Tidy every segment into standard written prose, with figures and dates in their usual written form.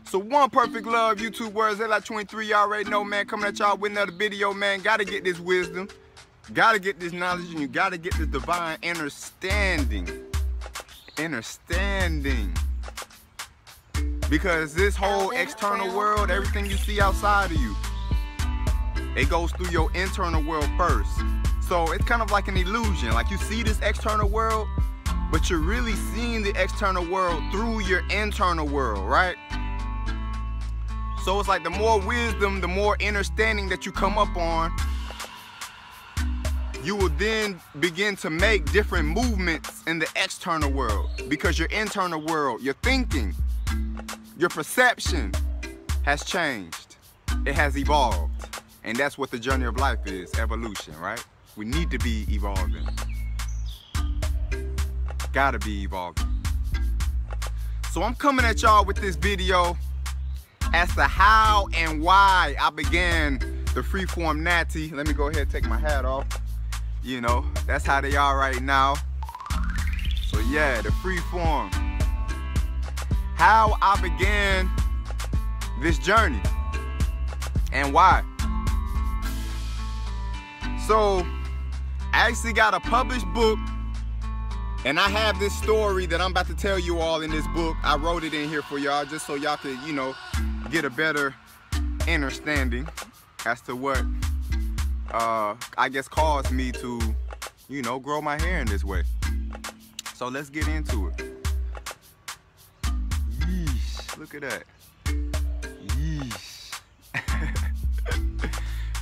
So one perfect love, YouTube words, LI23, y'all already know, man. Coming at y'all with another video, man. Gotta get this wisdom, gotta get this knowledge, and you gotta get this divine understanding. Because this whole external world, everything you see outside of you, it goes through your internal world first. So it's kind of like an illusion. Like you see this external world, but you're really seeing the external world through your internal world, right? So it's like the more wisdom, the more understanding that you come up on, you will then begin to make different movements in the external world, because your internal world, your thinking, your perception has changed. It has evolved. And that's what the journey of life is, evolution, right? We need to be evolving. Gotta be evolving. So I'm coming at y'all with this video as to how and why I began the Freeform Natty. Let me go ahead and take my hat off. You know, that's how they are right now. So yeah, the Freeform. How I began this journey and why. So I actually got a published book, and I have this story that I'm about to tell you all in this book. I wrote it in here for y'all just so y'all could, you know, get a better understanding as to what I guess caused me to, you know, grow my hair in this way. So let's get into it. Yeesh, look at that. Yeesh.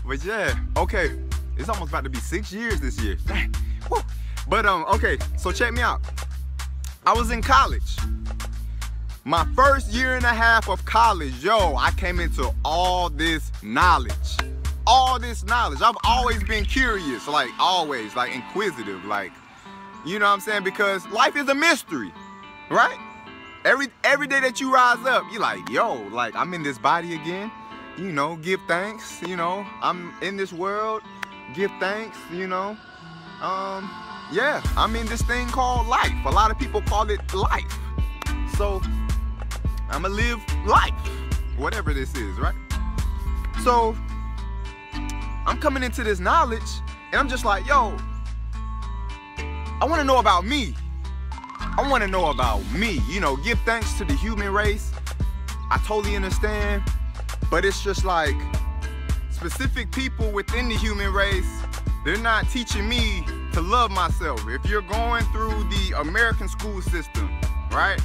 But yeah, okay. It's almost about to be 6 years this year. Dang. Woo. But okay, so check me out. I was in college. My first year and a half of college, yo, I came into all this knowledge. All this knowledge. I've always been curious, like always, like inquisitive, like, you know what I'm saying? Because life is a mystery, right? Every day that you rise up, you're like, yo, like I'm in this body again, you know, give thanks, you know, I'm in this world, give thanks, you know. Yeah, I'm in this thing called life. A lot of people call it life. So I'ma live life, whatever this is, right? So I'm coming into this knowledge and I'm just like, yo, I wanna know about me. I wanna know about me, you know, give thanks to the human race. I totally understand, but it's just like specific people within the human race, they're not teaching me to love myself. If you're going through the American school system, right?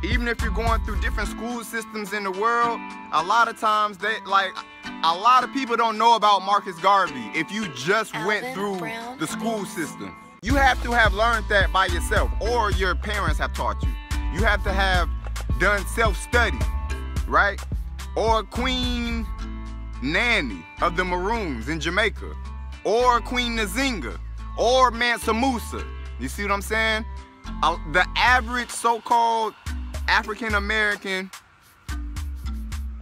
Even if you're going through different school systems in the world, a lot of times a lot of people don't know about Marcus Garvey if you just went through the school system. You have to have learned that by yourself, or your parents have taught you. You have to have done self-study, right? Or Queen Nanny of the Maroons in Jamaica, or Queen Nzinga, or Mansa Musa. You see what I'm saying? The average so-called African American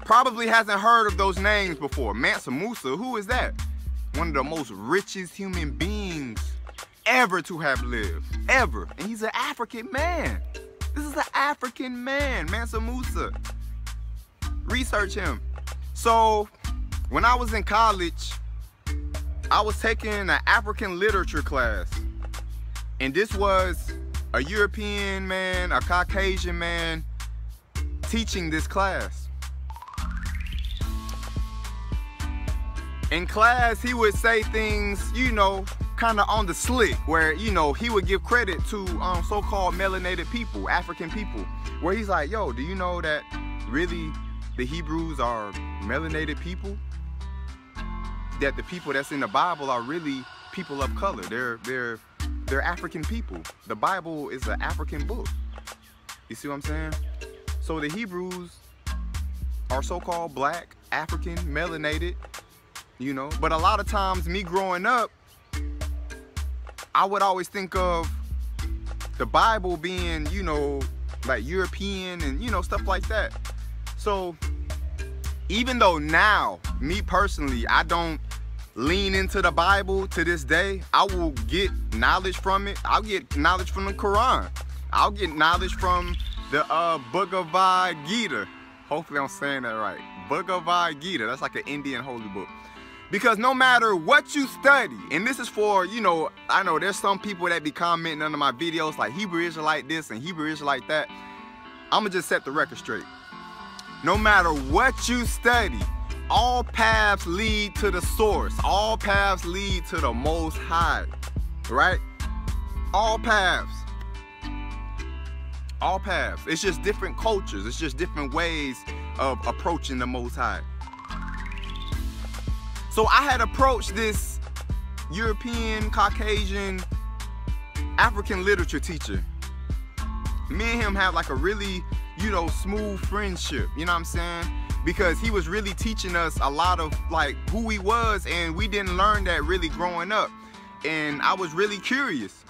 probably hasn't heard of those names before. Mansa Musa, who is that? One of the most richest human beings ever to have lived, ever. And he's an African man. This is an African man, Mansa Musa. Research him. So when I was in college, I was taking an African literature class. And this was a European man, a Caucasian man teaching this class. In class, he would say things, you know, kind of on the slick, where, you know, he would give credit to so-called melanated people, African people, where he's like, yo, do you know that really the Hebrews are melanated people? That the people that's in the Bible are really people of color. They're African people. The Bible is an African book. You see what I'm saying? So the Hebrews are so-called black, African, melanated, you know. But a lot of times, me growing up, I would always think of the Bible being, you know, like European and, you know, stuff like that. So even though now, me personally, I don't lean into the Bible to this day, I will get knowledge from it. I'll get knowledge from the Quran. I'll get knowledge from the Bhagavad Gita. Hopefully I'm saying that right. Bhagavad Gita. That's like an Indian holy book. Because no matter what you study, and this is for, you know, I know there's some people that be commenting under my videos like Hebrew Israelite this and Hebrew Israelite that. I'm gonna just set the record straight. No matter what you study, all paths lead to the source. All paths lead to the Most High, right? All paths. All paths. It's just different cultures. It's just different ways of approaching the Most High. So I had approached this European, Caucasian, African literature teacher. Me and him have like a really, you know, smooth friendship, you know what I'm saying? Because he was really teaching us a lot of like who he was, and we didn't learn that really growing up. And I was really curious.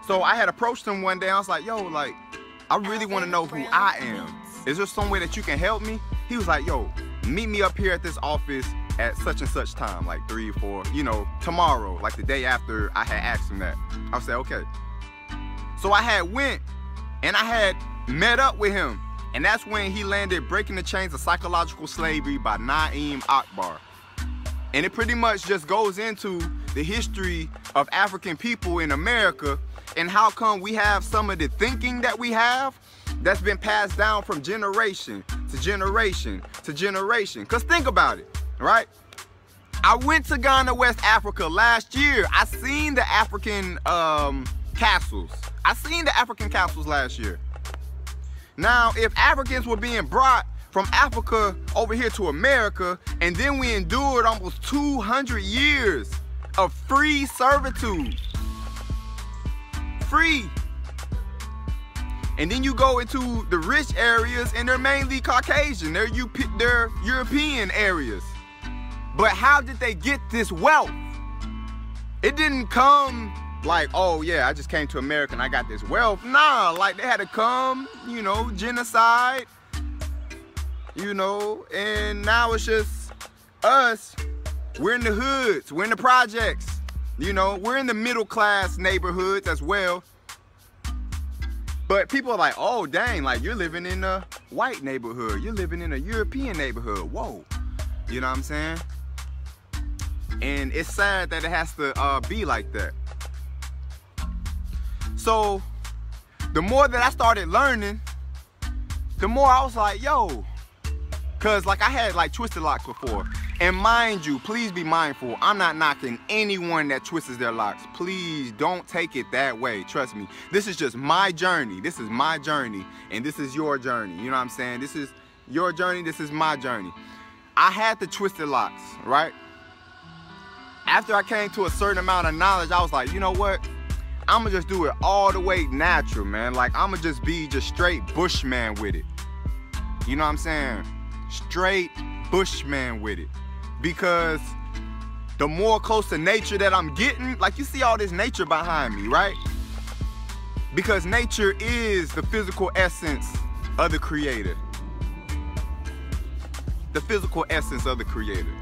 So I had approached him one day. I was like, yo, like, I really want to know who I am. Is there some way that you can help me? He was like, yo, meet me up here at this office at such and such time, like 3 or 4, you know, tomorrow, like the day after I had asked him that. I said, okay. So I had went and I had met up with him. And that's when he landed Breaking the Chains of Psychological Slavery by Na'im Akbar. And it pretty much just goes into the history of African people in America and how come we have some of the thinking that we have that's been passed down from generation to generation to generation. Because think about it, right? I went to Ghana, West Africa last year. I seen the African castles. I seen the African castles last year. Now, if Africans were being brought from Africa over here to America, and then we endured almost 200 years of free servitude. Free. And then you go into the rich areas and they're mainly Caucasian, they're European areas. But how did they get this wealth? It didn't come like, oh yeah, I just came to America and I got this wealth. Nah, like they had to come, you know, genocide, you know, and now it's just us. We're in the hoods, we're in the projects, you know, we're in the middle class neighborhoods as well. But people are like, oh dang, like you're living in a white neighborhood, you're living in a European neighborhood, whoa. You know what I'm saying? And it's sad that it has to be like that. So the more that I started learning, the more I was like, yo, cause like I had like twisted locks before. And mind you, please be mindful, I'm not knocking anyone that twists their locks. Please don't take it that way, trust me. This is just my journey. This is my journey and this is your journey. You know what I'm saying? This is your journey, this is my journey. I had the twisted locks, right? After I came to a certain amount of knowledge, I was like, you know what? I'ma just do it all the way natural, man. Like I'ma just be just straight bushman with it. You know what I'm saying? Straight bushman with it. Because the more close to nature that I'm getting, like you see all this nature behind me, right? Because nature is the physical essence of the Creator. The physical essence of the Creator.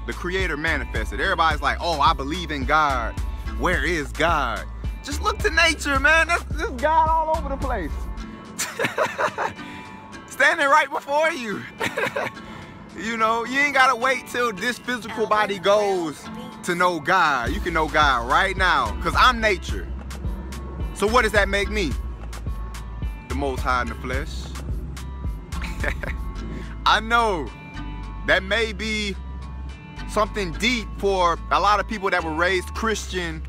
The Creator manifested. Everybody's like, oh, I believe in God. Where is God? Just look to nature, man. There's God all over the place. Standing right before you. You know, you ain't gotta wait till this physical body goes to know God. You can know God right now, because I'm nature. So what does that make me? The Most High in the flesh. I know that may be something deep for a lot of people that were raised Christian,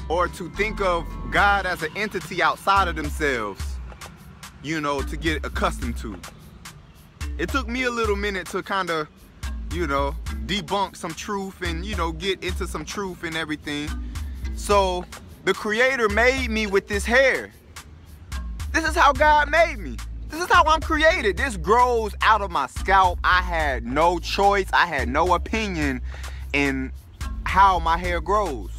or to think of God as an entity outside of themselves, you know, to get accustomed to. It took me a little minute to kind of, you know, debunk some truth and, you know, get into some truth and everything. So the Creator made me with this hair. This is how God made me. This is how I'm created. This grows out of my scalp. I had no choice. I had no opinion in how my hair grows.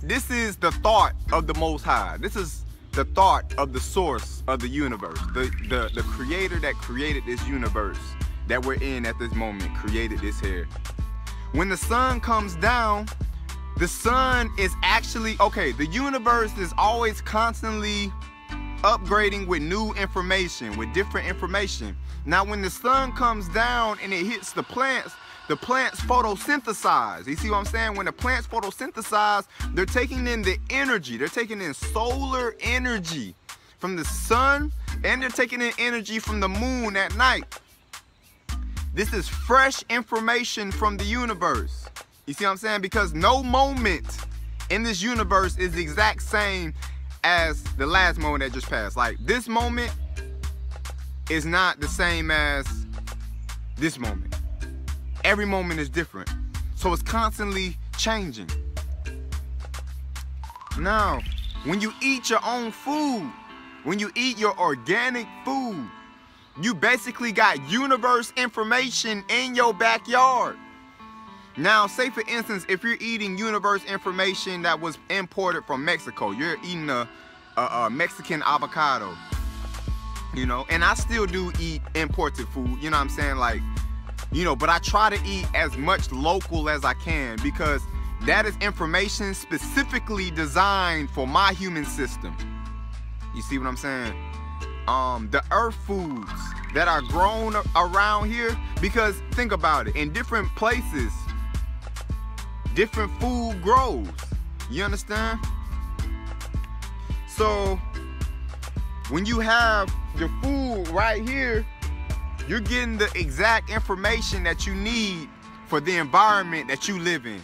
This is the thought of the Most High. This is the thought of the source of the universe. The Creator that created this universe that we're in at this moment created this hair. When the sun comes down, the sun is actually, okay, the universe is always constantly upgrading with new information, with different information. Now, when the sun comes down and it hits the plants photosynthesize. You see what I'm saying? When the plants photosynthesize, they're taking in the energy. They're taking in solar energy from the sun, and they're taking in energy from the moon at night. This is fresh information from the universe. You see what I'm saying? Because no moment in this universe is the exact same as the last moment that just passed. Like, this moment is not the same as this moment. Every moment is different. So it's constantly changing. Now, when you eat your own food, when you eat your organic food, you basically got universe information in your backyard. Now, say for instance, if you're eating universe information that was imported from Mexico, you're eating a Mexican avocado, you know, and I still do eat imported food, you know what I'm saying? Like, you know, but I try to eat as much local as I can, because that is information specifically designed for my human system. You see what I'm saying? The earth foods that are grown around here, because think about it, in different places, different food grows. You understand? So when you have your food right here, you're getting the exact information that you need for the environment that you live in.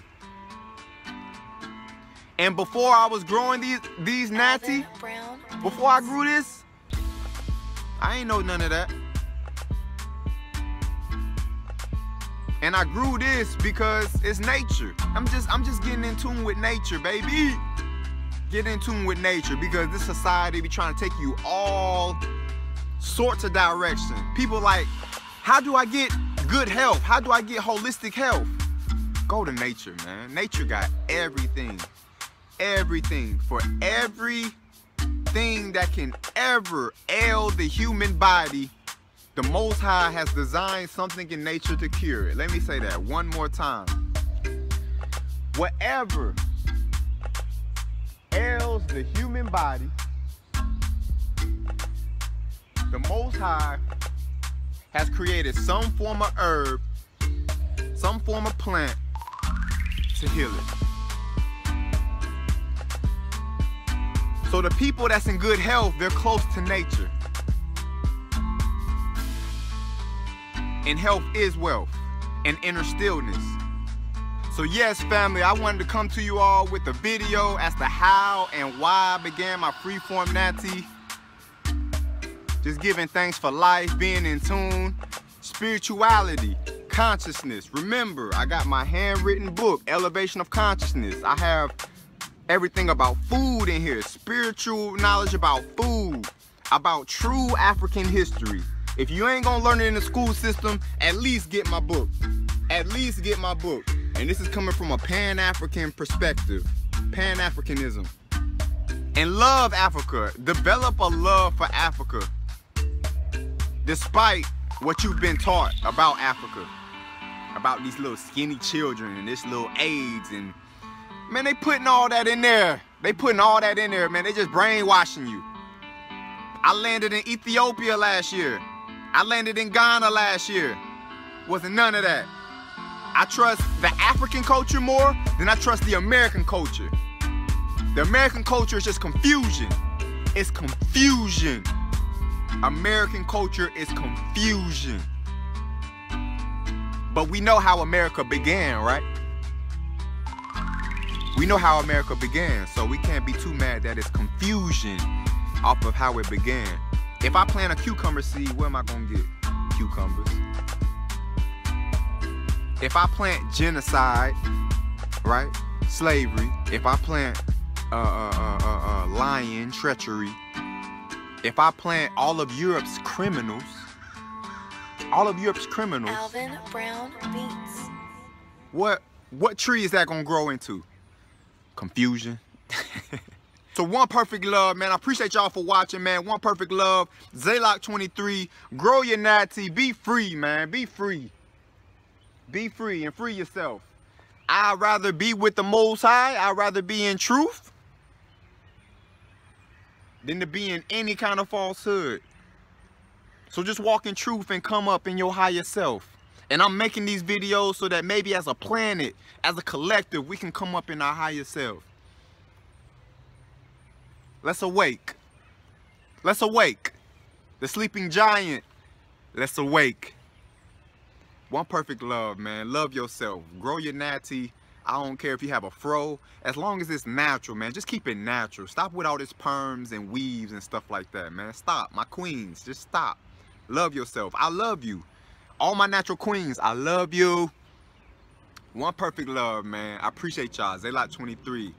And before I was growing these natty, before I grew this, I ain't know none of that. And I grew this because it's nature. I'm just getting in tune with nature, baby. Get in tune with nature, because this society be trying to take you all sorts of direction. People like, how do I get good health? How do I get holistic health? Go to nature, man. Nature got everything. Everything. For everything that can ever ail the human body, the Most High has designed something in nature to cure it. Let me say that one more time. Whatever ails the human body, the Most High has created some form of herb, some form of plant to heal it. So the people that's in good health, they're close to nature. And health is wealth and inner stillness. So yes, family, I wanted to come to you all with a video as to how and why I began my Freeform Natty. Just giving thanks for life, being in tune, spirituality, consciousness. Remember, I got my handwritten book, Elevation of Consciousness. I have everything about food in here, spiritual knowledge about food, about true African history. If you ain't gonna learn it in the school system, at least get my book. At least get my book. And this is coming from a Pan-African perspective, Pan-Africanism. And love Africa. Develop a love for Africa, despite what you've been taught about Africa, about these little skinny children and this little AIDS, and man, they putting all that in there. They putting all that in there, man. They just brainwashing you. I landed in Ethiopia last year. I landed in Ghana last year. Wasn't none of that. I trust the African culture more than I trust the American culture. The American culture is just confusion. It's confusion. American culture is confusion. But we know how America began, right? We know how America began, so we can't be too mad that it's confusion off of how it began. If I plant a cucumber seed, where am I gonna get cucumbers? If I plant genocide, right? Slavery. If I plant lying, treachery. If I plant all of Europe's criminals, Alvin Brown Beats. What tree is that gonna grow into? Confusion. So one perfect love, man. I appreciate y'all for watching, man. One perfect love. Zaylock23. Grow your natty. Be free, man. Be free. Be free and free yourself. I'd rather be with the Most High. I'd rather be in truth than to be in any kind of falsehood. So just walk in truth and come up in your higher self. And I'm making these videos so that maybe as a planet, as a collective, we can come up in our higher self. Let's awake. Let's awake. The sleeping giant, let's awake. One perfect love, man. Love yourself. Grow your natty. I don't care if you have a fro. As long as it's natural, man. Just keep it natural. Stop with all this perms and weaves and stuff like that, man. Stop. My queens, just stop. Love yourself. I love you. All my natural queens, I love you. One perfect love, man. I appreciate y'all. Zaylock 23.